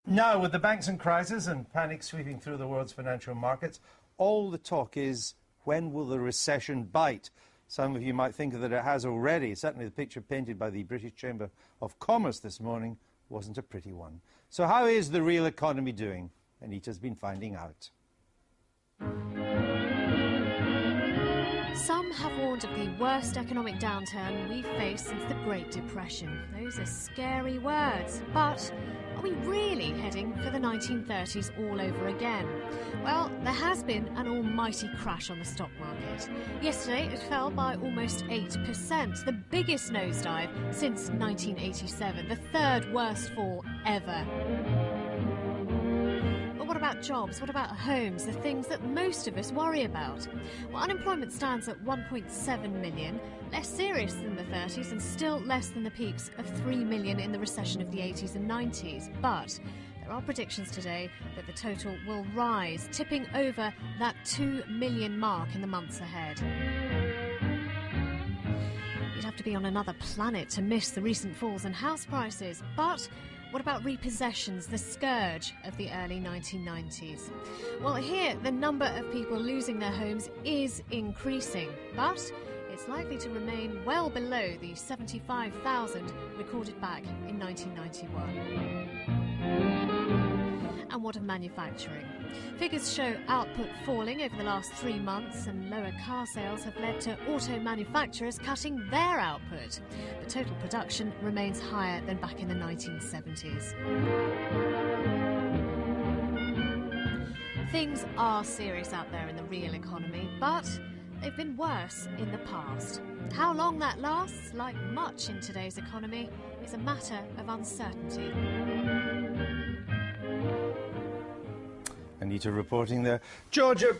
Now, with the banks in crisis and panic sweeping through the world's financial markets, all the talk is, when will the recession bite? Some of you might think that it has already. Certainly the picture painted by the British Chamber of Commerce this morning wasn't a pretty one. So how is the real economy doing? Anita's been finding out. Some have warned of the worst economic downturn we've faced since the Great Depression. Those are scary words, but are we really heading for the 1930s all over again? Well, there has been an almighty crash on the stock market. Yesterday, it fell by almost 8%, the biggest nosedive since 1987, the third worst fall ever. What about jobs? What about homes? The things that most of us worry about. Well, unemployment stands at 1.7 million, less serious than the 30s and still less than the peaks of 3 million in the recession of the 80s and 90s. But there are predictions today that the total will rise, tipping over that 2 million mark in the months ahead. You'd have to be on another planet to miss the recent falls in house prices, but what about repossessions, the scourge of the early 1990s? Well, here, the number of people losing their homes is increasing, but it's likely to remain well below the 75,000 recorded back in 1991. And what of manufacturing? Figures show output falling over the last 3 months, and lower car sales have led to auto manufacturers cutting their output. But total production remains higher than back in the 1970s. Things are serious out there in the real economy, but they've been worse in the past. How long that lasts, like much in today's economy, is a matter of uncertainty. Anita reporting there. Georgia,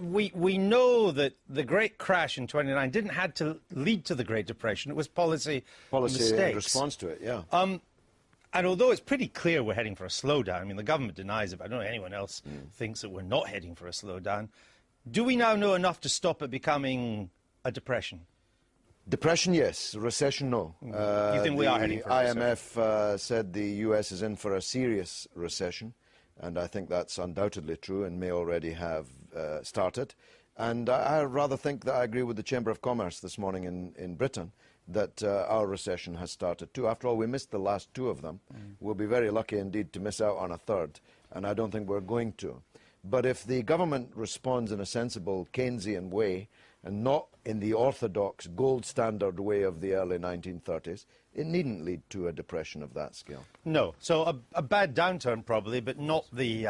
we know that the great crash in 29 didn't have to lead to the Great Depression. It was policy mistakes. In response to it, yeah. And although it's pretty clear we're heading for a slowdown, I mean, the government denies it, but I don't know anyone else thinks that we're not heading for a slowdown. Do we now know enough to stop it becoming a depression? Depression, yes. Recession, no. You think we are heading for a recession? IMF said the US is in for a serious recession. And I think that's undoubtedly true and may already have started. And I rather think that I agree with the Chamber of Commerce this morning in Britain that our recession has started too. After all, we missed the last 2 of them. We'll be very lucky indeed to miss out on a third, and I don't think we're going to. But if the government responds in a sensible Keynesian way and not in the orthodox gold standard way of the early 1930s, it needn't lead to a depression of that scale. No. So a bad downturn probably, but not the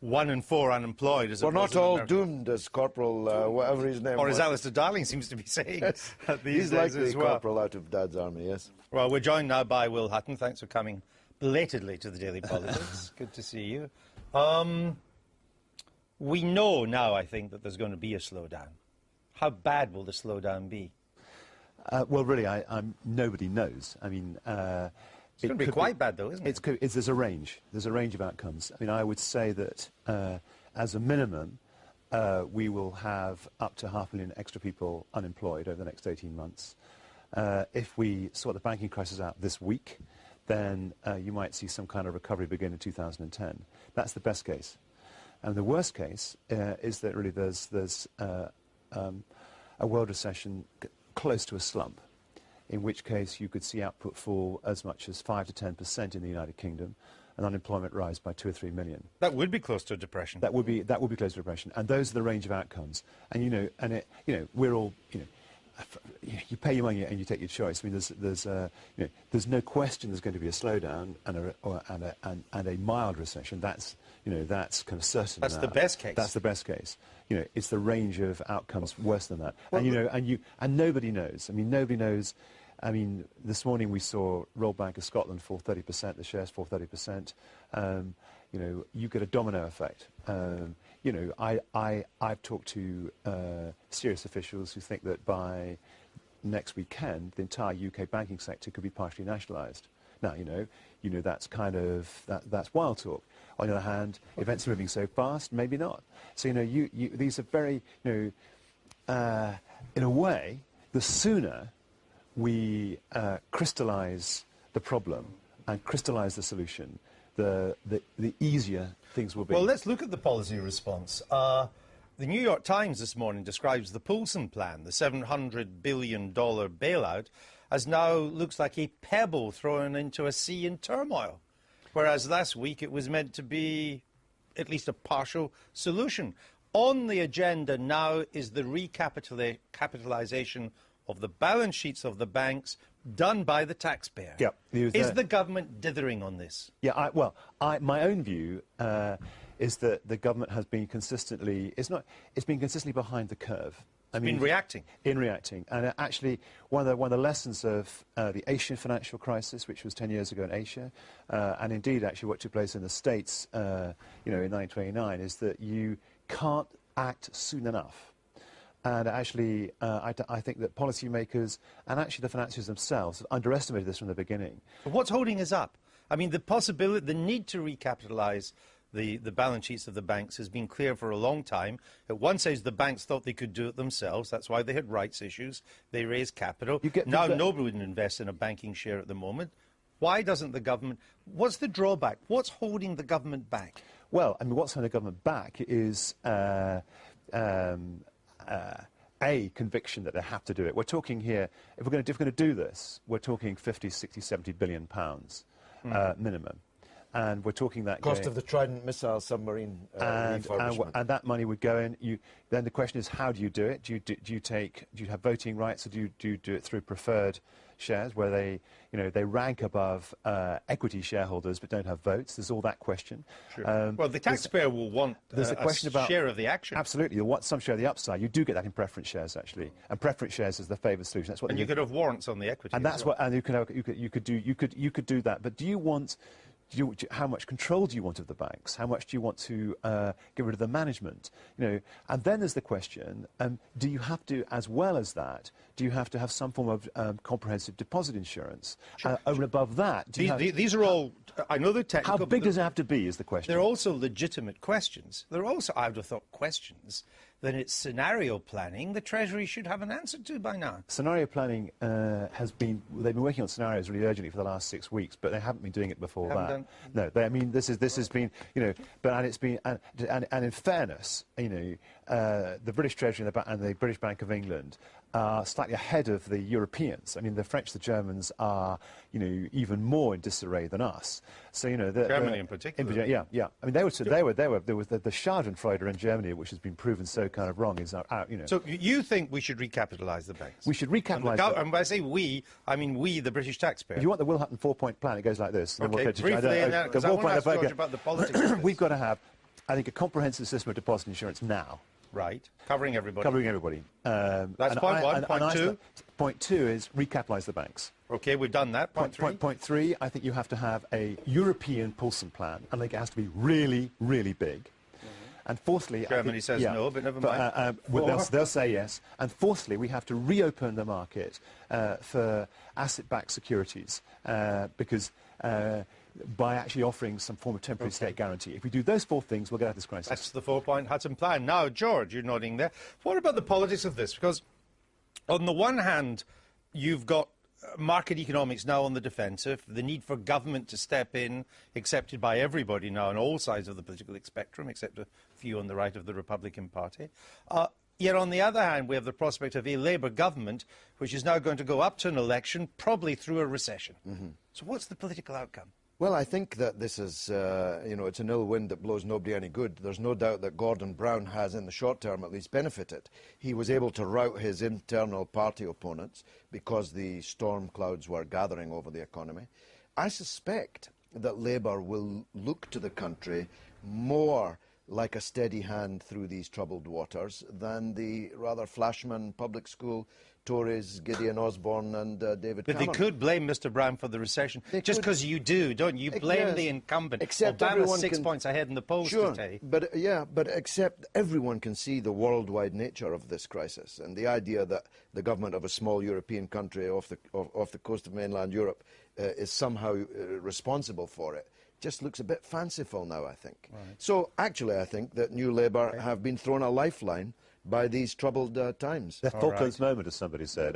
1 in 4 unemployed. As we're not all doomed, as Corporal, whatever his name was. Or as Alistair Darling seems to be saying these He's days like as the well. Corporal out of Dad's Army, yes. Well, we're joined now by Will Hutton. Thanks for coming belatedly to the Daily Politics. Good to see you. We know now, I think, that there's going to be a slowdown. How bad will the slowdown be? Well, really, nobody knows. I mean, it's going to be quite bad, though, isn't it? There's a range. There's a range of outcomes. I mean, I would say that as a minimum, we will have up to 500,000 extra people unemployed over the next 18 months. If we sort the banking crisis out this week, then you might see some kind of recovery begin in 2010. That's the best case. And the worst case is that really there's a world recession close to a slump, in which case you could see output fall as much as 5 to 10% in the United Kingdom, and unemployment rise by 2 or 3 million. That would be close to a depression. That would be close to a depression, and those are the range of outcomes. And we're all, you pay your money and you take your choice. I mean, there's no question there's going to be a slowdown and a mild recession. That's kind of certain. That's the best case. That's the best case. It's the range of outcomes worse than that. And nobody knows. I mean, nobody knows. I mean, this morning we saw Royal Bank of Scotland fall 30%. The shares fall 30%. You get a domino effect. I've talked to serious officials who think that by next weekend, the entire UK banking sector could be partially nationalised. Now, that's kind of that's wild talk. On the other hand, events are moving so fast, maybe not. So, these are very, in a way, the sooner we crystallise the problem and crystallise the solution, the easier things will be. Well, let's look at the policy response. The New York Times this morning describes the Poulsen plan, the $700 billion bailout, as now looks like a pebble thrown into a sea in turmoil, whereas last week it was meant to be at least a partial solution. On the agenda now is the recapitalisation of the balance sheets of the banks done by the taxpayer. Yep. Is the government dithering on this? Yeah, my own view is that the government has been consistently, it's been consistently behind the curve. It's been reacting. In reacting. And actually, one of the lessons of the Asian financial crisis, which was 10 years ago in Asia, and indeed actually what took place in the States, in 1929, is that you can't act soon enough. And actually, I think that policymakers and actually the financiers themselves have underestimated this from the beginning. But what's holding us up? I mean, the need to recapitalise the balance sheets of the banks has been clear for a long time. At one stage, the banks thought they could do it themselves. That's why they had rights issues. They raised capital. Now nobody would invest in a banking share at the moment. Why doesn't the government... What's the drawback? What's holding the government back? Well, I mean, what's holding the government back is a conviction that they have to do it. We're talking here, if we're going to do this, we're talking 50, 60, 70 billion pounds minimum. And we're talking that cost of the Trident missile submarine refurbishment. And that money would go in. Then the question is, how do you do it? Do you have voting rights, or do you do it through preferred shares, where they rank above equity shareholders but don't have votes? There's all that question. Sure. Well, the taxpayer will want a share of the action. Absolutely, you'll want some share of the upside. You do get that in preference shares, actually, and preference shares is the favoured solution. That's what. And you could have warrants on the equity. And that's what. And you could do that. But do you want? How much control do you want of the banks? How much do you want to get rid of the management? And then there's the question: do you have to, as well as that, do you have to have some form of comprehensive deposit insurance? Over and above that, these are all. I know they're technical. How big does it have to be? Is the question. They're also legitimate questions. They're also, I would have thought, questions that it's scenario planning the Treasury should have an answer to by now. Scenario planning they've been working on scenarios really urgently for the last 6 weeks, but they haven't been doing it before that. No, I mean, this has been, and it's been, and in fairness, the British Treasury and the British Bank of England are slightly ahead of the Europeans. I mean, the French, the Germans are, even more in disarray than us. So, Germany in particular. Yeah. I mean, there was the Schadenfreude in Germany, which has been proven so kind of wrong. Is out. So you think we should recapitalise the banks? We should recapitalise. And when I say we, I mean we, the British taxpayer. If you want the Will Hutton 4-point plan, it goes like this. Okay, briefly, because I want to ask George about the politics of this. We've got to have, I think, a comprehensive system of deposit insurance now. Right, covering everybody. Covering everybody. That's point one. Point two? Point two is recapitalise the banks. OK, we've done that. Point three, I think you have to have a European Poulsen plan. I think it has to be really, really big. And fourthly... Germany says no, but never mind. They'll say yes. And fourthly, we have to reopen the market for asset-backed securities because... by actually offering some form of temporary state guarantee. If we do those four things, we'll get out of this crisis. That's the 4-point Hutton plan. Now, George, you're nodding there. What about the politics of this? Because on the one hand, you've got market economics now on the defensive, the need for government to step in, accepted by everybody now on all sides of the political spectrum, except a few on the right of the Republican Party. Yet, on the other hand, we have the prospect of a Labour government, which is now going to go up to an election, probably through a recession. So what's the political outcome? Well, I think that this is, it's an ill wind that blows nobody any good. There's no doubt that Gordon Brown has, in the short term at least, benefited. He was able to rout his internal party opponents because the storm clouds were gathering over the economy. I suspect that Labour will look to the country more like a steady hand through these troubled waters than the rather flashman public school Tories, Gideon Osborne and David Cameron. But they could blame Mr Brown for the recession, just because you do, don't you? You blame the incumbent. Except Obama's 6 points ahead in the polls today. But except everyone can see the worldwide nature of this crisis, and the idea that the government of a small European country off the coast of mainland Europe is somehow responsible for it just looks a bit fanciful now, I think. Right. So actually I think that New Labour have been thrown a lifeline by these troubled times. The Falklands moment, as somebody said.